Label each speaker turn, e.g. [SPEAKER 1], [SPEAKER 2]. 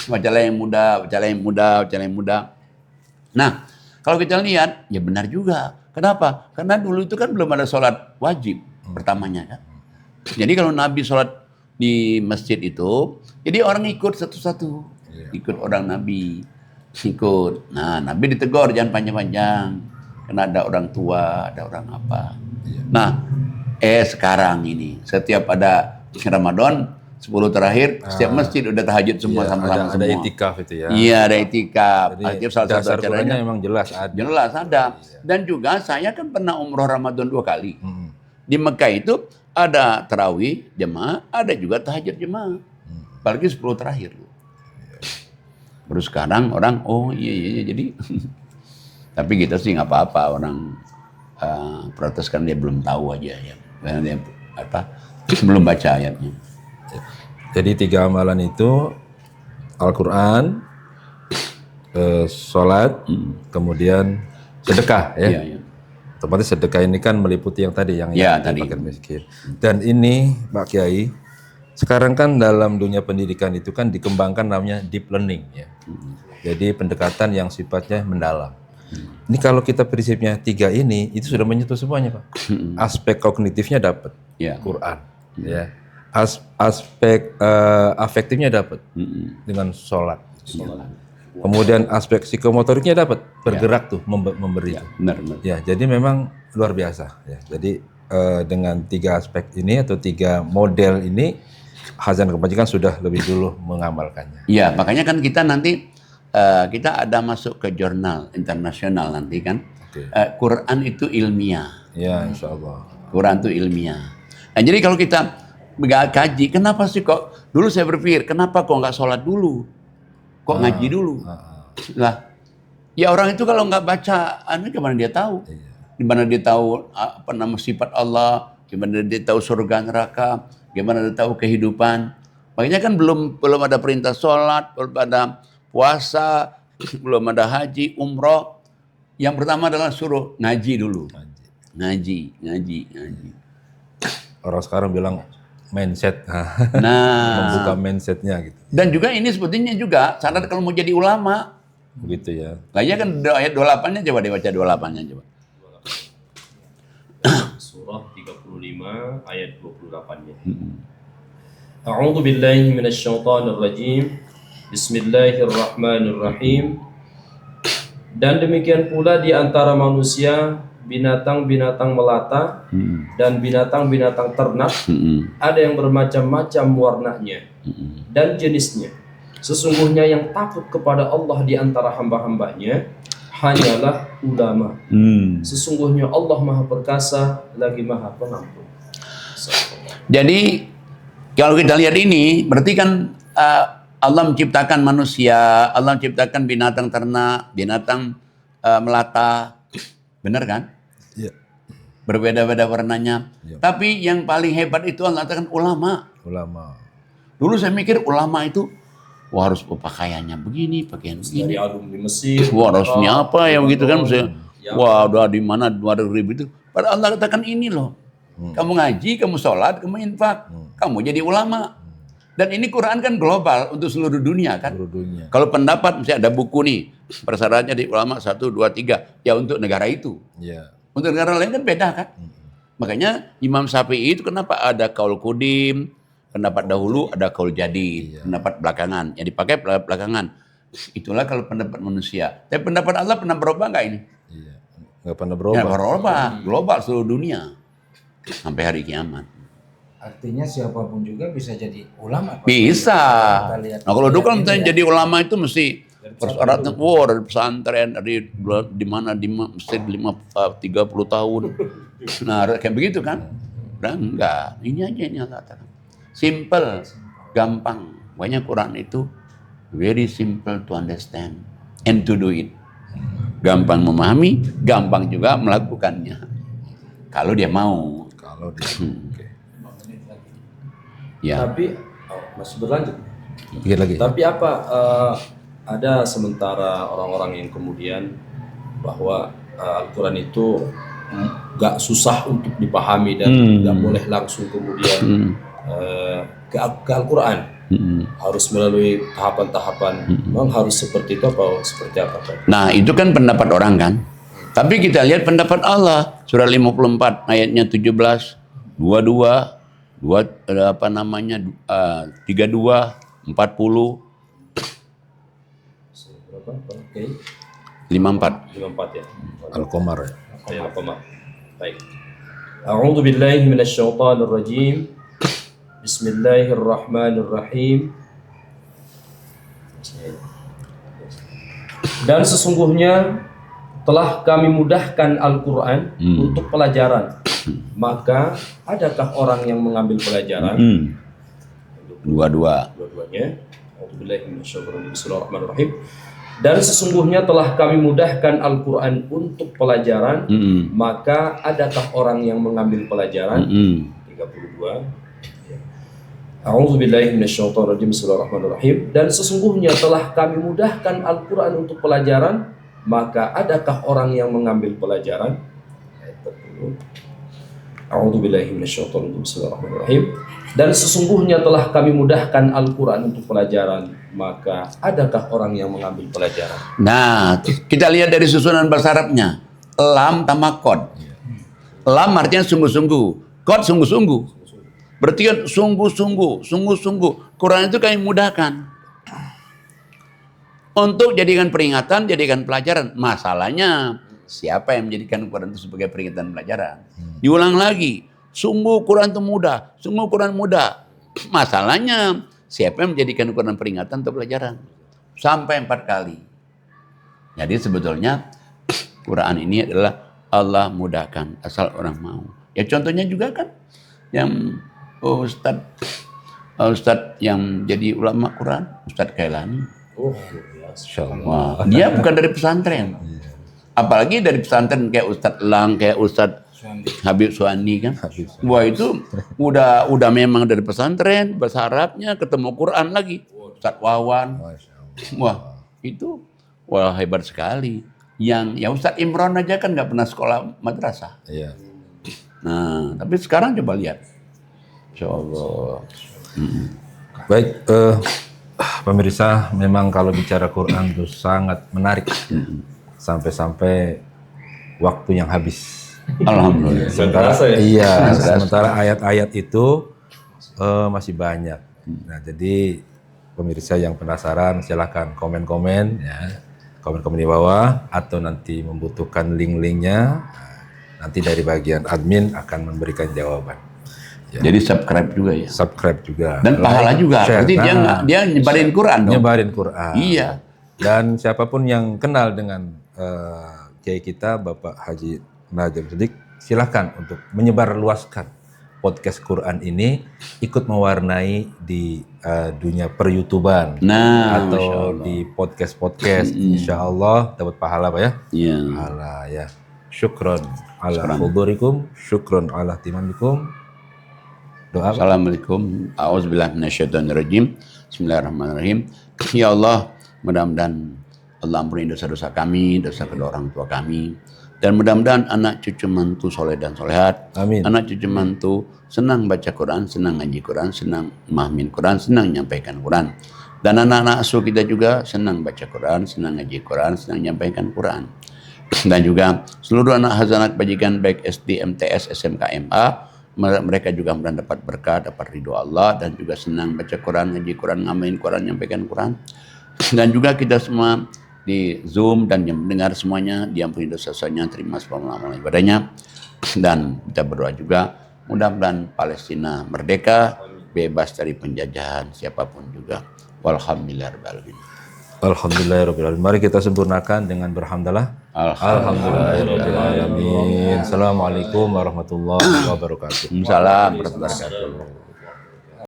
[SPEAKER 1] bacalah yang mudah, bacalah yang mudah, bacalah yang mudah. Nah, kalau kita lihat, ya benar juga. Kenapa? Karena dulu itu kan belum ada sholat wajib pertamanya kan. Jadi kalau Nabi sholat di masjid itu, jadi orang ikut satu-satu. Ikut orang Nabi. Ikut. Nah, Nabi ditegur jangan panjang-panjang. Karena ada orang tua, ada orang apa. Nah, sekarang ini, setiap ada Ramadan, 10 terakhir, setiap masjid udah tahajud semua sama-sama semua.
[SPEAKER 2] Ada itikaf itu ya.
[SPEAKER 1] Iya, ada itikaf.
[SPEAKER 2] Jadi
[SPEAKER 1] Salah satu
[SPEAKER 2] dasar
[SPEAKER 1] acaranya
[SPEAKER 2] Qurannya memang jelas ada.
[SPEAKER 1] jelas ada. Dan juga saya kan pernah umroh Ramadan 2 kali. Di Mekah itu ada tarawih jemaah, ada juga tahajud jemaah. Apalagi 10 terakhir. Terus sekarang orang, oh iya jadi. Tapi kita sih nggak apa-apa, orang protes kan dia belum tahu aja ya. Karena dia belum baca ayatnya.
[SPEAKER 2] Jadi 3 amalan itu Al-Quran, sholat, kemudian sedekah ya.
[SPEAKER 1] Iya.
[SPEAKER 2] Otomatis sedekah ini kan meliputi yang tadi yang
[SPEAKER 1] tadi.
[SPEAKER 2] fakir miskin. Dan ini Pak Kiai, sekarang kan dalam dunia pendidikan itu kan dikembangkan namanya deep learning ya. Jadi pendekatan yang sifatnya mendalam. Ini kalau kita prinsipnya 3 ini itu sudah menyentuh semuanya Pak. Aspek kognitifnya dapat, Quran, ya. Aspek afektifnya dapat dengan sholat. Kemudian aspek psikomotoriknya dapat, bergerak tuh memberi.
[SPEAKER 1] Benar.
[SPEAKER 2] Ya, jadi memang luar biasa. Ya, jadi dengan 3 aspek ini atau 3 model ini, Hazan Kebajikan sudah lebih dulu mengamalkannya.
[SPEAKER 1] Iya, makanya kan kita nanti kita ada masuk ke jurnal internasional nanti kan. Quran itu ilmiah.
[SPEAKER 2] Ya, insya Allah.
[SPEAKER 1] Quran itu ilmiah. Nah, jadi kalau kita kaji, kenapa sih kok dulu saya berpikir, kenapa kok nggak sholat dulu? Kok ngaji dulu? Lah, ya orang itu kalau nggak baca, gimana dia tahu? Gimana dia tahu apa nama sifat Allah? Gimana dia tahu surga neraka? Gimana dia tahu kehidupan? Makanya kan belum ada perintah sholat, belum ada puasa, belum ada haji, umroh. Yang pertama adalah suruh ngaji dulu. Ngaji.
[SPEAKER 2] Orang sekarang bilang mindset.
[SPEAKER 1] Nah,
[SPEAKER 2] membuka mindsetnya gitu.
[SPEAKER 1] Dan juga ini sebetulnya juga syarat kalau mau jadi ulama.
[SPEAKER 2] Begitu ya.
[SPEAKER 1] Kayaknya kan ayat 28-nya coba dibaca 28-nya coba.
[SPEAKER 3] Surah 35 ayat 28-nya. A'udzu billahi minasyaitonir rajim. Bismillahirrahmanirrahim. Dan demikian pula di antara manusia, binatang-binatang melata dan binatang-binatang ternak, ada yang bermacam-macam warnanya dan jenisnya. Sesungguhnya yang takut kepada Allah di antara hamba-hambanya hanyalah ulama. Sesungguhnya Allah Maha Perkasa lagi Maha Pengampun.
[SPEAKER 1] Jadi kalau kita lihat ini berarti kan Allah menciptakan manusia, Allah menciptakan binatang ternak, binatang melata. Benar kan?
[SPEAKER 2] Iya.
[SPEAKER 1] Berbeda-beda warnanya.
[SPEAKER 2] Ya.
[SPEAKER 1] Tapi yang paling hebat itu Allah katakan ulama.
[SPEAKER 2] Ulama.
[SPEAKER 1] Dulu saya mikir ulama itu wah harus pakaiannya begini, pakaian
[SPEAKER 3] Dari
[SPEAKER 1] begini.
[SPEAKER 3] album di Mesir.
[SPEAKER 1] Wah harusnya apa ya begitu kan? Wah udah di mana 2.000 itu. Padahal Allah katakan ini loh. Kamu ngaji, kamu sholat, kamu infak. Kamu jadi ulama. Dan ini Quran kan global untuk seluruh dunia kan.
[SPEAKER 2] Seluruh dunia.
[SPEAKER 1] Kalau pendapat misalnya ada buku nih, persyaratnya di ulama 1, 2, 3, ya untuk negara itu.
[SPEAKER 2] Iya.
[SPEAKER 1] Untuk negara lain kan beda kan. Makanya Imam Syafi'i itu kenapa ada kaul kudim, pendapat dahulu ada kaul jadid, pendapat belakangan, yang dipakai belakangan. Itulah kalau pendapat manusia. Tapi pendapat Allah pernah berubah nggak ini?
[SPEAKER 2] Iya. Nggak pernah
[SPEAKER 1] Ya,
[SPEAKER 2] berubah.
[SPEAKER 1] berubah, global seluruh dunia sampai hari kiamat.
[SPEAKER 4] Artinya siapapun juga bisa jadi ulama. Pak.
[SPEAKER 1] Bisa.
[SPEAKER 4] Kita lihat
[SPEAKER 1] Nah kalau dulu kan
[SPEAKER 4] ini
[SPEAKER 1] misalnya
[SPEAKER 4] ya.
[SPEAKER 1] jadi ulama itu mesti persyaratan dari pesantren di mana di masjid 30 tahun. Nah kayak begitu kan? Udah enggak. Ini aja ini Allah katakan. Simple, gampang. Banyak Quran itu very simple to understand and to do it. Gampang memahami, gampang juga melakukannya. Kalau dia mau.
[SPEAKER 2] Kalau di oke.
[SPEAKER 1] Ya.
[SPEAKER 3] Tapi masih berlanjut.
[SPEAKER 2] Dikit lagi.
[SPEAKER 3] Tapi apa ada sementara orang-orang yang kemudian bahwa Al-Quran itu gak susah untuk dipahami dan gak boleh langsung kemudian ke Al-Quran. Harus melalui tahapan-tahapan. Memang harus seperti itu apa seperti apa Pak?
[SPEAKER 1] Nah, itu kan pendapat orang kan. Tapi kita lihat pendapat Allah. Surah 54 ayatnya 17, 22, 32, 40,
[SPEAKER 3] Berapa? Oke.
[SPEAKER 1] 54.
[SPEAKER 3] 54 ya.
[SPEAKER 2] Al-Qamar ya.
[SPEAKER 3] Ya, Qamar. Baik. A'udzu billahi minasyaitonir rajim. Bismillahirrahmanirrahim. Dan sesungguhnya telah kami mudahkan Al-Quran untuk pelajaran. Maka adakah orang yang mengambil pelajaran?
[SPEAKER 1] Dua-dua.
[SPEAKER 3] Dua-duanya. A'udzubillahi minasyaitonir rajim. Bismillahirrahmanirrahim. Dan sesungguhnya telah kami mudahkan Al-Quran untuk pelajaran. Maka adakah orang yang mengambil pelajaran? 32. A'udzubillahi minasyaitonir rajim. Bismillahirrahmanirrahim. Dan sesungguhnya telah kami mudahkan Al-Quran untuk pelajaran, maka adakah orang yang mengambil pelajaran? Ayat 40. A'udzubillahi minasyaitonir rajim. Bismillahirrahmanirrahim. Dan sesungguhnya telah kami mudahkan Al-Quran untuk pelajaran, maka adakah orang yang mengambil pelajaran?
[SPEAKER 1] Nah, kita lihat dari susunan bahasa Arabnya. Lam tambah kod. Lam artinya sungguh-sungguh. Kod sungguh-sungguh. Berarti kan sungguh-sungguh. Quran itu kami mudahkan. Untuk jadikan peringatan, jadikan pelajaran. Masalahnya, siapa yang menjadikan Quran itu sebagai peringatan pelajaran? Diulang lagi. Sungguh Quran itu mudah. Sungguh Quran mudah. Masalahnya, siapa yang menjadikan Quran peringatan atau pelajaran? Sampai 4 kali. Jadi sebetulnya, Quran ini adalah Allah mudahkan. Asal orang mau. Ya contohnya juga kan. Yang Ustadz yang jadi ulama Quran, Ustadz Kailani.
[SPEAKER 3] Oh,
[SPEAKER 1] Wah, dia bukan dari pesantren. Apalagi dari pesantren kayak Ustadz Lang, kayak Ustadz Habib Suwandi kan. Wah itu udah memang dari pesantren, bahasa Arabnya ketemu Quran lagi. Ustadz Wawan. Wah itu hebat sekali. Yang ya Ustadz Imran aja kan nggak pernah sekolah madrasah.
[SPEAKER 2] Iya.
[SPEAKER 1] Nah tapi sekarang coba lihat. Insyaallah.
[SPEAKER 2] Baik, pemirsa, memang kalau bicara Quran itu sangat menarik. Sampai-sampai waktu yang habis.
[SPEAKER 1] Alhamdulillah.
[SPEAKER 2] Sementara,
[SPEAKER 3] Terasa ya?
[SPEAKER 2] iya, sementara ayat-ayat itu masih banyak. Nah, jadi pemirsa yang penasaran silahkan komen-komen ya. Komen-komen di bawah atau nanti membutuhkan link-linknya. Nanti dari bagian admin akan memberikan jawaban. Ya.
[SPEAKER 1] Jadi subscribe juga ya.
[SPEAKER 2] Subscribe juga.
[SPEAKER 1] Dan pahala juga.
[SPEAKER 2] Share.
[SPEAKER 1] Berarti dia nyebarin Quran dong.
[SPEAKER 2] Nyebarin Quran.
[SPEAKER 1] Iya.
[SPEAKER 2] Dan siapapun yang kenal dengan kiai kita Bapak Haji Najib Siddiq, silahkan untuk menyebarluaskan podcast Quran ini, ikut mewarnai di dunia per-YouTuban atau di podcast-podcast. Insya Allah dapat pahala Pak ya.
[SPEAKER 1] Iya.
[SPEAKER 2] Pahala ya. Syukron ala hudurikum, syukron ala timanikum. Doa.
[SPEAKER 1] Assalamualaikum. A'udzubillahi minasyaitonirrajim. Bismillahirrahmanirrahim. Ya Allah, mudah-mudahan Allah ampuni dosa-dosa kami, dosa kedua orang tua kami. Dan mudah-mudahan anak cucu mantu soleh dan solehat.
[SPEAKER 2] Amin.
[SPEAKER 1] Anak cucu mantu senang baca Quran, senang ngaji Quran, senang memahami Quran, senang menyampaikan Quran. Dan anak-anak asuh kita juga senang baca Quran, senang ngaji Quran, senang menyampaikan Quran. Dan juga seluruh anak hazanat bajikan baik SD, MTS, SMK, MA, mereka juga mendapat berkah, dapat ridho Allah, dan juga senang baca Quran, ngaji Quran, ngamalin Quran, menyampaikan Quran. Dan juga kita semua di Zoom dan yang mendengar semuanya diampuni dosa-dosanya, terima semua amal ibadahnya. Dan kita berdoa juga mudah-mudahan Palestina merdeka, bebas dari penjajahan siapapun juga. Walhamdulillahirabbil alamin.
[SPEAKER 2] Alhamdulillahirrahmanirrahim. Mari kita sempurnakan dengan berhamdalah. Alhamdulillahirrahmanirrahim. Assalamualaikum warahmatullahi wabarakatuh.
[SPEAKER 1] Waalaikumsalam warahmatullahi wabarakatuh.